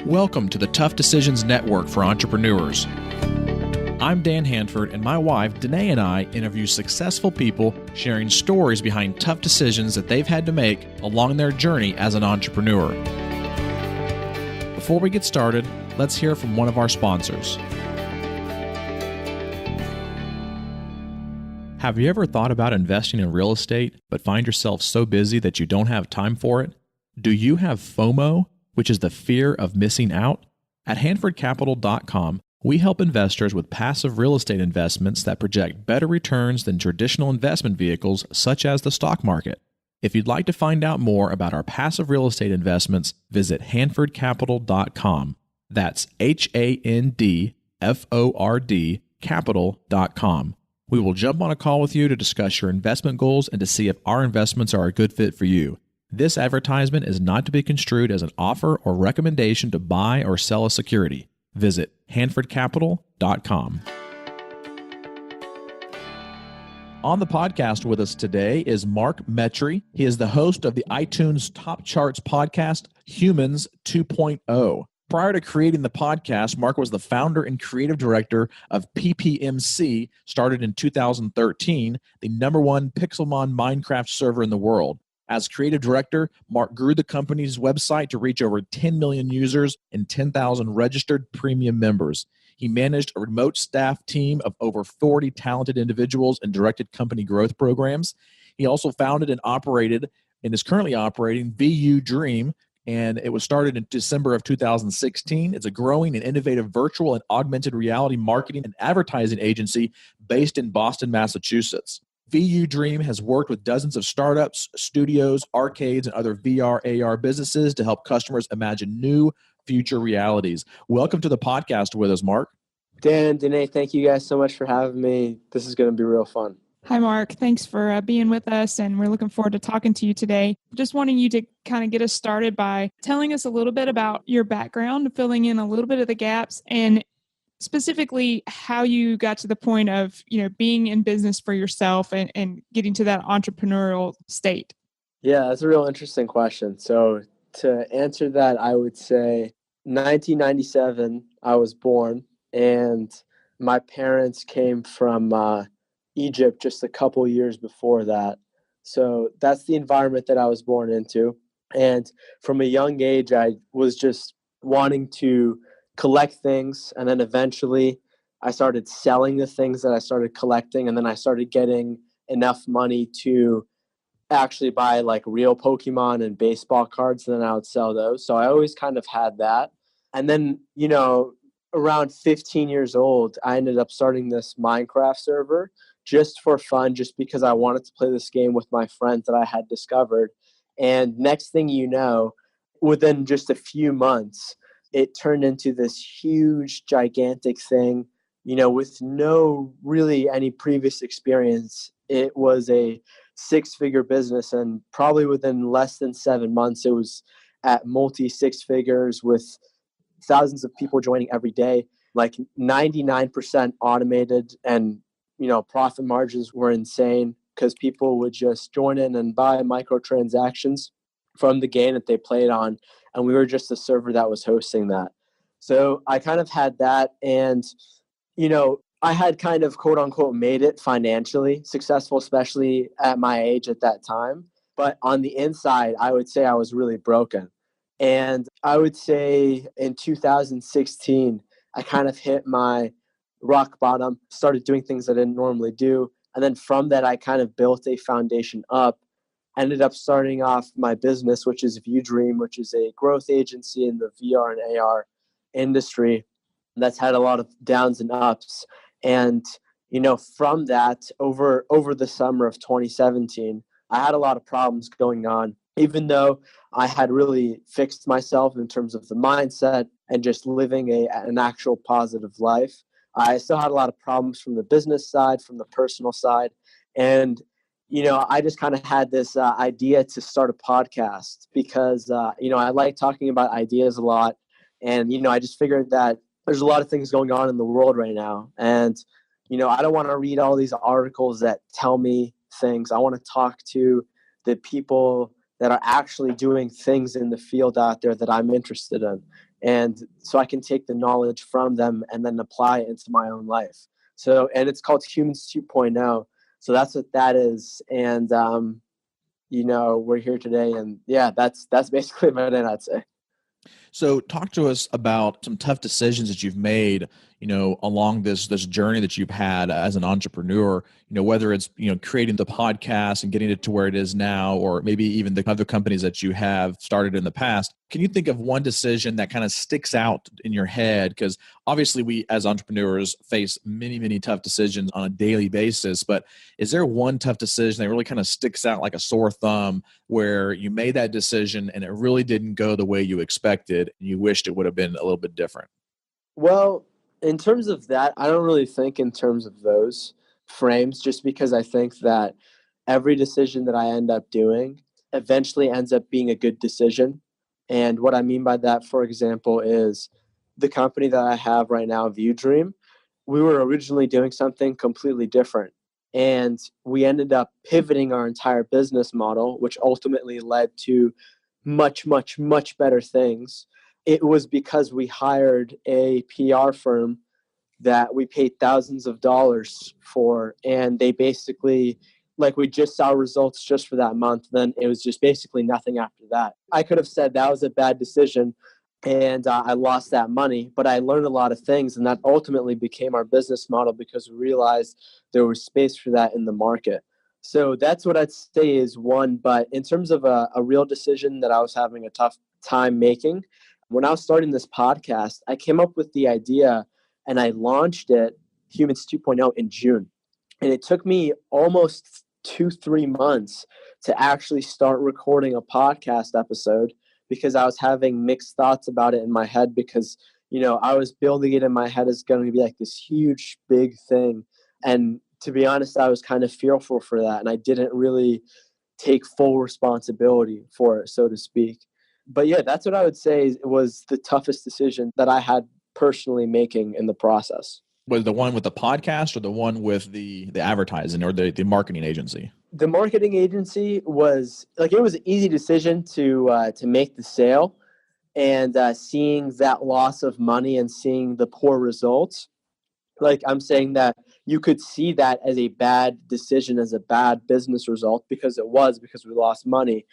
Welcome to the Tough Decisions Network for Entrepreneurs. I'm Dan Hanford, and my wife, Dennae, and I interview successful people sharing stories behind tough decisions that they've had to make along their journey as an entrepreneur. Before we get started, let's hear from one of our sponsors. Have you ever thought about investing in real estate, but find yourself so busy that you don't have time for it? Do you have FOMO, which is the fear of missing out? At HanfordCapital.com, we help investors with passive real estate investments that project better returns than traditional investment vehicles such as the stock market. If you'd like to find out more about our passive real estate investments, visit HanfordCapital.com. That's HANDFORD capital.com. We will jump on a call with you to discuss your investment goals and to see if our investments are a good fit for you. This advertisement is not to be construed as an offer or recommendation to buy or sell a security. Visit HanfordCapital.com. On the podcast with us today is Mark Metry. He is the host of the iTunes Top Charts podcast, Humans 2.0. Prior to creating the podcast, Mark was the founder and creative director of PPMC, started in 2013, the #1 Pixelmon Minecraft server in the world. As creative director, Mark grew the company's website to reach over 10 million users and 10,000 registered premium members. He managed a remote staff team of over 40 talented individuals and directed company growth programs. He also founded and operated, and is currently operating, VU Dream, and it was started in December of 2016. It's a growing and innovative virtual and augmented reality marketing and advertising agency based in Boston, Massachusetts. VU Dream has worked with dozens of startups, studios, arcades, and other VR, AR businesses to help customers imagine new future realities. Welcome to the podcast with us, Mark. Dan, Dennae, thank you guys so much for having me. This is going to be real fun. Hi, Mark. Thanks for being with us, and we're looking forward to talking to you today. Just wanting you to kind of get us started by telling us a little bit about your background, filling in a little bit of the gaps, and specifically how you got to the point of, being in business for yourself and getting to that entrepreneurial state. Yeah, that's a real interesting question. So to answer that, I would say 1997, I was born, and my parents came from Egypt just a couple years before that. So that's the environment that I was born into. And from a young age, I was just wanting to collect things, and then eventually I started selling the things that I started collecting, and then I started getting enough money to actually buy like real Pokemon and baseball cards, and then I would sell those. So I always kind of had that. And then, around 15 years old, I ended up starting this Minecraft server just for fun, just because I wanted to play this game with my friends that I had discovered. And next thing you know, within just a few months, it turned into this huge, gigantic thing, with no really any previous experience. It was a 6-figure business, and probably within less than 7 months, it was at multi-6 figures with thousands of people joining every day, like 99% automated, and, profit margins were insane because people would just join in and buy microtransactions from the game that they played on. And we were just a server that was hosting that. So I kind of had that. And, I had kind of quote unquote made it financially successful, especially at my age at that time. But on the inside, I would say I was really broken. And I would say in 2016, I kind of hit my rock bottom, started doing things I didn't normally do. And then from that, I kind of built a foundation up. Ended up starting off my business, which is VU Dream, which is a growth agency in the VR and AR industry that's had a lot of downs and ups. And, from that, over the summer of 2017, I had a lot of problems going on. Even though I had really fixed myself in terms of the mindset and just living an actual positive life, I still had a lot of problems from the business side, from the personal side. And I just kind of had this idea to start a podcast because, I like talking about ideas a lot. And, I just figured that there's a lot of things going on in the world right now. And, I don't want to read all these articles that tell me things. I want to talk to the people that are actually doing things in the field out there that I'm interested in. And so I can take the knowledge from them and then apply it into my own life. So, and it's called Humans 2.0. So that's what that is. And, we're here today, and yeah, that's basically about it, I'd say. So talk to us about some tough decisions that you've made, along this journey that you've had as an entrepreneur, whether it's, creating the podcast and getting it to where it is now, or maybe even the other companies that you have started in the past. Can you think of one decision that kind of sticks out in your head? Because obviously we as entrepreneurs face many, many tough decisions on a daily basis, but is there one tough decision that really kind of sticks out like a sore thumb where you made that decision and it really didn't go the way you expected and you wished it would have been a little bit different? Well, in terms of that, I don't really think in terms of those frames, just because I think that every decision that I end up doing eventually ends up being a good decision. And what I mean by that, for example, is the company that I have right now, ViewDream, we were originally doing something completely different. And we ended up pivoting our entire business model, which ultimately led to much, much, much better things. It was because we hired a PR firm that we paid thousands of dollars for, and they basically, like, we just saw results just for that month. Then it was just basically nothing after that. I could have said that was a bad decision, and I lost that money, but I learned a lot of things, and that ultimately became our business model because we realized there was space for that in the market. So that's what I'd say is one. But in terms of a real decision that I was having a tough time making, when I was starting this podcast, I came up with the idea and I launched it, Humans 2.0, in June. And it took me almost 2-3 months to actually start recording a podcast episode because I was having mixed thoughts about it in my head because, I was building it in my head as going to be like this huge, big thing. And to be honest, I was kind of fearful for that. And I didn't really take full responsibility for it, so to speak. But yeah, that's what I would say was the toughest decision that I had personally making in the process. Was the one with the podcast or the one with the advertising or the marketing agency? The marketing agency was it was an easy decision to make the sale, and seeing that loss of money and seeing the poor results, I'm saying that you could see that as a bad decision, as a bad business result, because we lost money.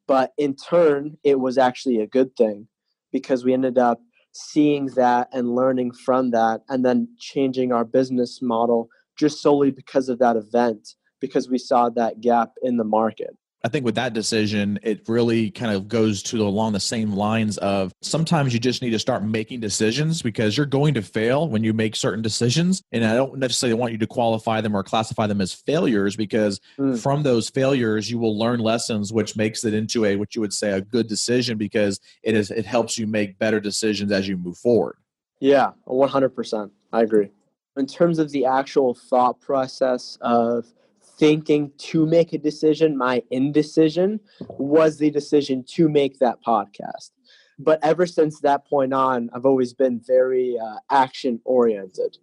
But in turn, it was actually a good thing because we ended up seeing that and learning from that and then changing our business model just solely because of that event, because we saw that gap in the market. I think with that decision, it really kind of goes along the same lines of sometimes you just need to start making decisions because you're going to fail when you make certain decisions. And I don't necessarily want you to qualify them or classify them as failures because from those failures, you will learn lessons, which makes it into what you would say a good decision because it helps you make better decisions as you move forward. Yeah, 100%. I agree. In terms of the actual thought process of thinking to make a decision, my indecision was the decision to make that podcast. But ever since that point on, I've always been very action oriented.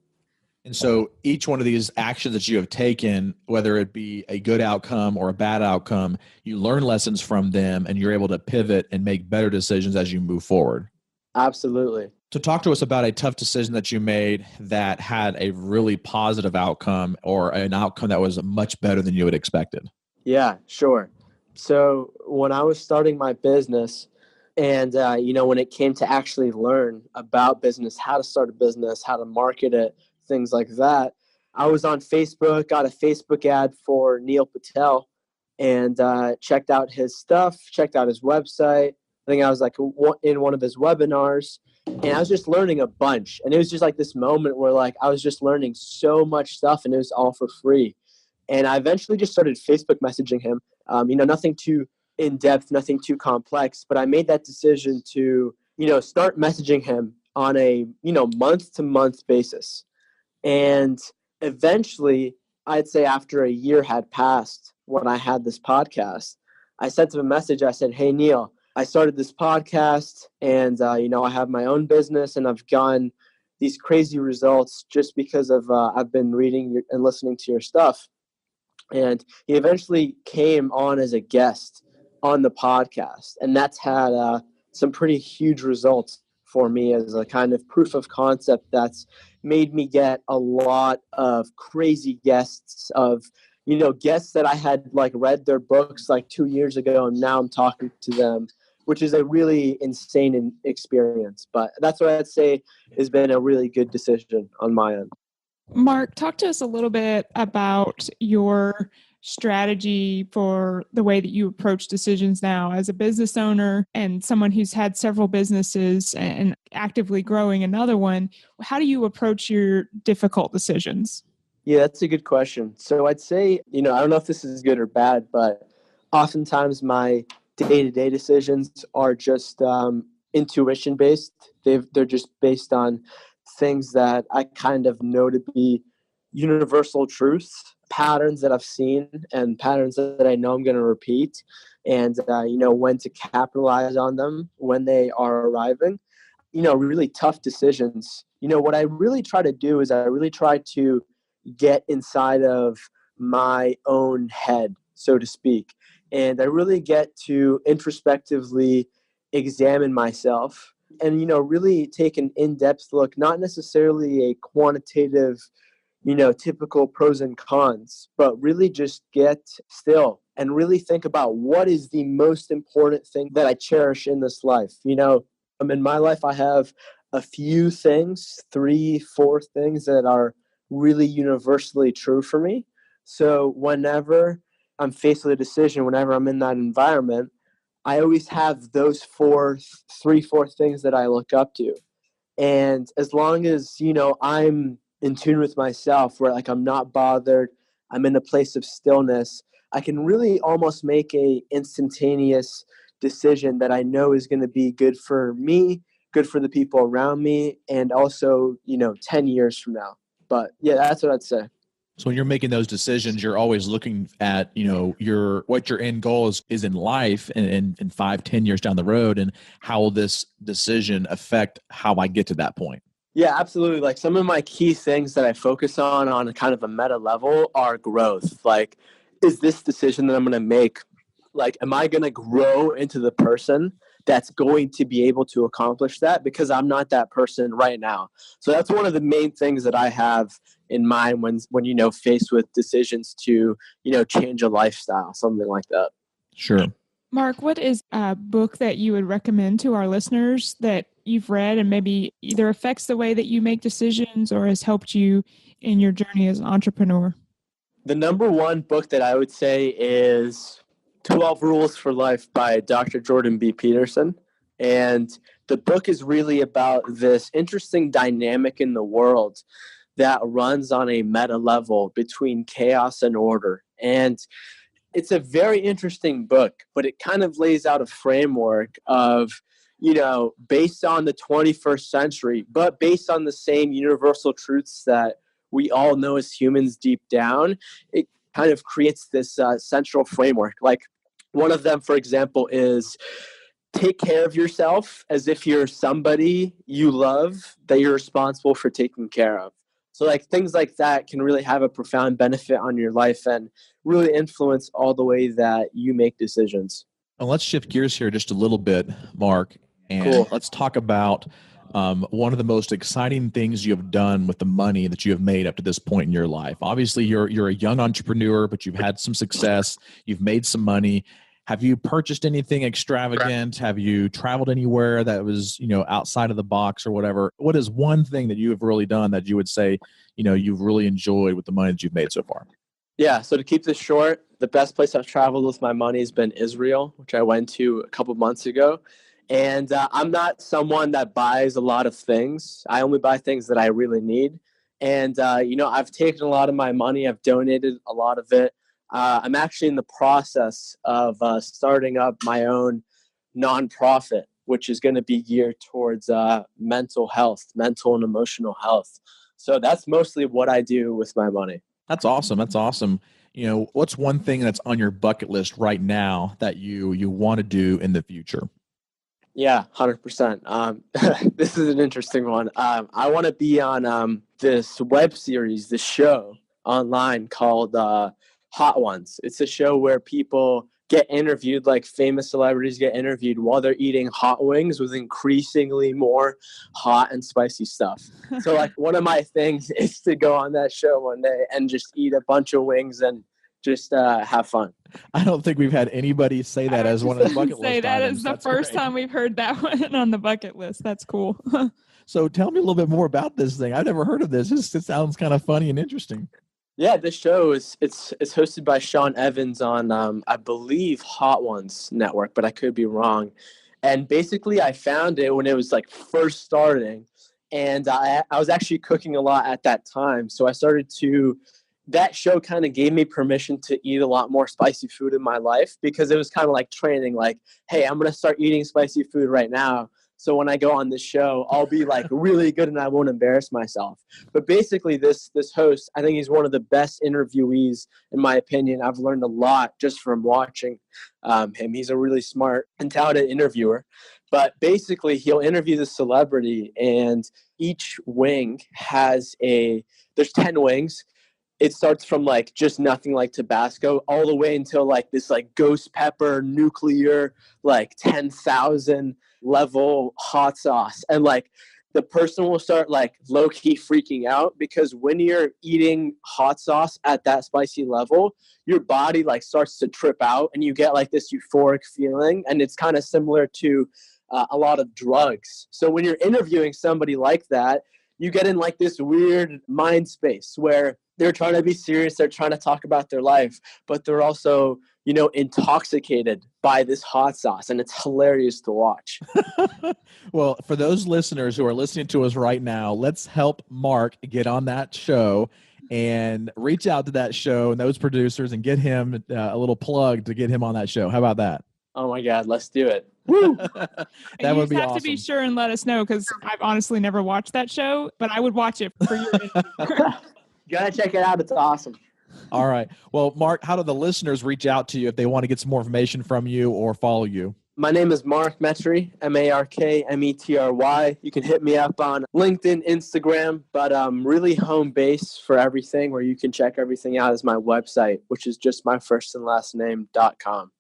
And so each one of these actions that you have taken, whether it be a good outcome or a bad outcome, you learn lessons from them and you're able to pivot and make better decisions as you move forward. Absolutely. So talk to us about a tough decision that you made that had a really positive outcome or an outcome that was much better than you had expected. Yeah, sure. So when I was starting my business and, when it came to actually learn about business, how to start a business, how to market it, things like that, I was on Facebook, got a Facebook ad for Neil Patel and checked out his stuff, checked out his website. I think I was in one of his webinars and I was just learning a bunch. And it was just this moment where I was just learning so much stuff and it was all for free. And I eventually just started Facebook messaging him, nothing too in-depth, nothing too complex, but I made that decision to, start messaging him on a, month-to-month basis. And eventually, I'd say after a year had passed when I had this podcast, I sent him a message. I said, "Hey, Neil, I started this podcast and, I have my own business and I've gotten these crazy results just because of I've been reading and listening to your stuff." And he eventually came on as a guest on the podcast. And that's had some pretty huge results for me as a kind of proof of concept that's made me get a lot of crazy guests guests that I had like read their books like 2 years ago, and now I'm talking to them, which is a really insane experience. But that's what I'd say has been a really good decision on my end. Mark, talk to us a little bit about your strategy for the way that you approach decisions now as a business owner and someone who's had several businesses and actively growing another one. How do you approach your difficult decisions? Yeah, that's a good question. So I'd say, I don't know if this is good or bad, but oftentimes my day-to-day decisions are just intuition based. They're just based on things that I kind of know to be universal truths, patterns that I've seen and patterns that I know I'm going to repeat, and when to capitalize on them when they are arriving. Really tough decisions. What I really try to do is I really try to get inside of my own head, so to speak, and I really get to introspectively examine myself and really take an in-depth look, not necessarily a quantitative typical pros and cons, but really just get still and really think about what is the most important thing that I cherish in this life. In my life, I have a few things, 3-4 things that are really universally true for me. So whenever I'm faced with a decision, whenever I'm in that environment, I always have those 3-4 things that I look up to. And as long as, I'm in tune with myself, where like I'm not bothered, I'm in a place of stillness, I can really almost make a instantaneous decision that I know is going to be good for me, good for the people around me, and also, 10 years from now. But yeah, that's what I'd say. So when you're making those decisions, you're always looking at, what your end goal is in life and 5-10 years down the road, and how will this decision affect how I get to that point? Yeah, absolutely. Like some of my key things that I focus on a kind of a meta level are growth. Like, is this decision that I'm going to make, like, am I going to grow into the person that's going to be able to accomplish that? Because I'm not that person right now. So that's one of the main things that I have in mind when faced with decisions to, change a lifestyle, something like that. Sure. Mark, what is a book that you would recommend to our listeners that you've read and maybe either affects the way that you make decisions or has helped you in your journey as an entrepreneur? The number one book that I would say is 12 Rules for Life by Dr. Jordan B. Peterson. And the book is really about this interesting dynamic in the world that runs on a meta level between chaos and order. And it's a very interesting book, but it kind of lays out a framework of, based on the 21st century, but based on the same universal truths that we all know as humans deep down. It kind of creates this central framework. Like one of them, for example, is take care of yourself as if you're somebody you love that you're responsible for taking care of. So like things like that can really have a profound benefit on your life and really influence all the way that you make decisions. Well, let's shift gears here just a little bit, Mark, and Cool. Let's talk about one of the most exciting things you have done with the money that you have made up to this point in your life. Obviously, you're a young entrepreneur, but you've had some success. You've made some money. Have you purchased anything extravagant? Have you traveled anywhere that was, outside of the box or whatever? What is one thing that you have really done that you would say, you've really enjoyed with the money that you've made so far? Yeah, so to keep this short, the best place I've traveled with my money has been Israel, which I went to a couple months ago. And I'm not someone that buys a lot of things. I only buy things that I really need. And, I've taken a lot of my money. I've donated a lot of it. I'm actually in the process of starting up my own nonprofit, which is going to be geared towards mental and emotional health. So that's mostly what I do with my money. That's awesome. That's awesome. What's one thing that's on your bucket list right now that you want to do in the future? Yeah, 100%. This is an interesting one. I want to be on this web series, this show online called Hot Ones. It's a show where people get interviewed, like famous celebrities get interviewed while they're eating hot wings with increasingly more hot and spicy stuff. So like one of my things is to go on that show one day and just eat a bunch of wings and just have fun. I don't think we've had anybody say that as one of the bucket list that items. is the That's first great. time we've heard that one on the bucket list. That's cool. So tell me a little bit more about this thing. I've never heard of this. It sounds kind of funny and interesting. Yeah, this show it's hosted by Sean Evans on I believe Hot Ones Network, but I could be wrong. And basically I found it when it was like first starting, and I was actually cooking a lot at that time. So that show kind of gave me permission to eat a lot more spicy food in my life, because it was kind of like training, like, hey, I'm going to start eating spicy food right now. So when I go on this show, I'll be like really good and I won't embarrass myself. But basically this host, I think he's one of the best interviewees, in my opinion. I've learned a lot just from watching him. He's a really smart and talented interviewer. But basically he'll interview the celebrity, and each wing there's 10 wings. It starts from like just nothing like Tabasco all the way until like this like ghost pepper, nuclear, like 10,000 level hot sauce. And like the person will start like low-key freaking out, because when you're eating hot sauce at that spicy level, your body like starts to trip out and you get like this euphoric feeling. And it's kind of similar to a lot of drugs. So when you're interviewing somebody like that, you get in like this weird mind space where they're trying to be serious, they're trying to talk about their life, but they're also, intoxicated by this hot sauce, and it's hilarious to watch. Well, for those listeners who are listening to us right now, let's help Mark get on that show and reach out to that show and those producers and get him a little plug to get him on that show. How about that? Oh my God, let's do it. Woo! That would be awesome. You have to be sure and let us know, because I've honestly never watched that show, but I would watch it for your interview. You gotta check it out. It's awesome. All right. Well, Mark, how do the listeners reach out to you if they want to get some more information from you or follow you? My name is Mark Metry, MarkMetry. You can hit me up on LinkedIn, Instagram, but really home base for everything, where you can check everything out, is my website, which is just my first and last name.com.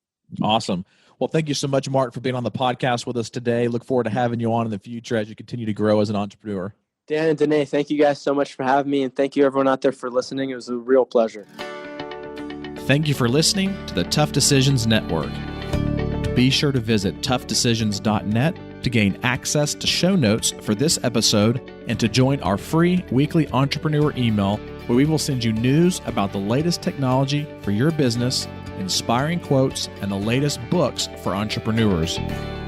Awesome. Well, thank you so much, Mark, for being on the podcast with us today. Look forward to having you on in the future as you continue to grow as an entrepreneur. Dan and Dennae, thank you guys so much for having me, and thank you everyone out there for listening. It was a real pleasure. Thank you for listening to the Tough Decisions Network. Be sure to visit toughdecisions.net to gain access to show notes for this episode and to join our free weekly entrepreneur email, where we will send you news about the latest technology for your business, inspiring quotes, and the latest books for entrepreneurs.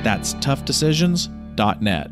That's toughdecisions.net.